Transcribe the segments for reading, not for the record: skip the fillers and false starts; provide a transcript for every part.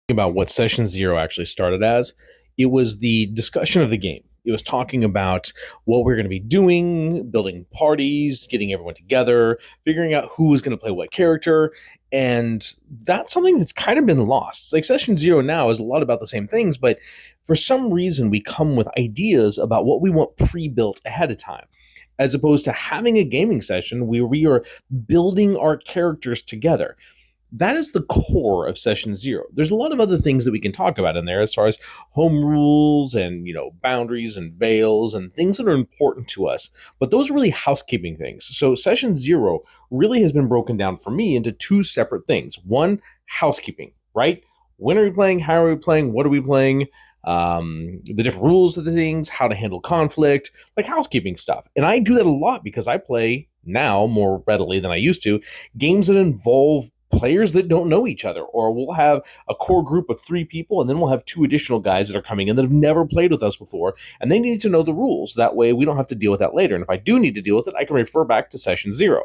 About what Session Zero actually started as. It was the discussion of the game. It was talking about what we're going to be doing, building parties, getting everyone together, figuring out who was going to play what character. And that's something that's kind of been lost. It's like Session Zero now is a lot about the same things, but for some reason, we come with ideas about what we want pre built ahead of time, as opposed to having a gaming session where we are building our characters together. That is the core of Session Zero. There's a lot of other things that we can talk about in there as far as home rules and, boundaries and veils and things that are important to us. But those are really housekeeping things. So Session Zero really has been broken down for me into two separate things. One, housekeeping, right? When are we playing? How are we playing? What are we playing? The different rules of the things, how to handle conflict, like housekeeping stuff. And I do that a lot because I play now more readily than I used to games that involve players that don't know each other, or we'll have a core group of 3 people and then we'll have 2 additional guys that are coming in that have never played with us before, and they need to know the rules. That way we don't have to deal with that later, and if I do need to deal with it, I can refer back to Session Zero.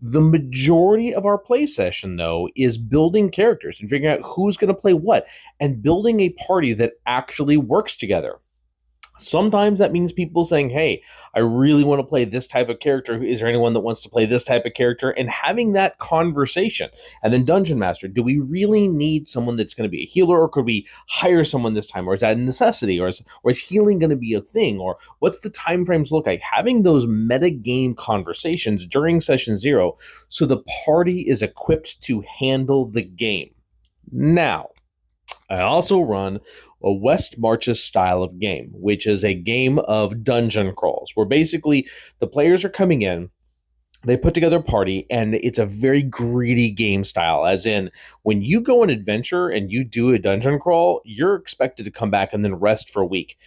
The majority of our play session, though, is building characters and figuring out who's going to play what and building a party that actually works together. Sometimes that means people saying, hey, I really want to play this type of character. Is there anyone that wants to play this type of character? And having that conversation. And then Dungeon Master, do we really need someone that's going to be a healer, or could we hire someone this time? Or is that a necessity? Or is healing going to be a thing? Or what's the time frames look like? Having those meta game conversations during Session Zero so the party is equipped to handle the game. Now, I also run a West Marches style of game, which is a game of dungeon crawls, where basically the players are coming in, they put together a party, and it's a very greedy game style, as in when you go on an adventure and you do a dungeon crawl, you're expected to come back and then rest for a week.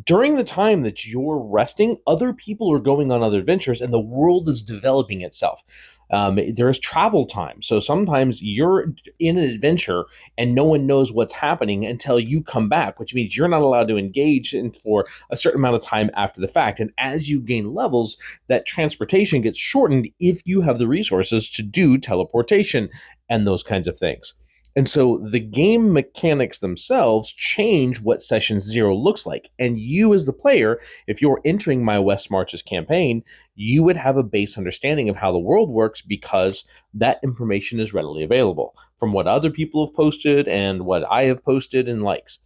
During the time that you're resting, other people are going on other adventures and the world is developing itself. There is travel time. So sometimes you're in an adventure and no one knows what's happening until you come back, which means you're not allowed to engage in for a certain amount of time after the fact. And as you gain levels, that transportation gets shortened if you have the resources to do teleportation and those kinds of things. And so the game mechanics themselves change what Session Zero looks like. And you as the player, if you're entering my West Marches campaign, you would have a base understanding of how the world works because that information is readily available from what other people have posted and what I have posted and likes.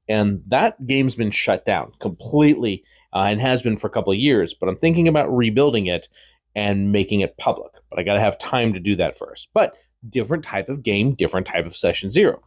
And that game's been shut down completely and has been for a couple of years. But I'm thinking about rebuilding it and making it public. But I got to have time to do that first. But different type of game, different type of Session Zero.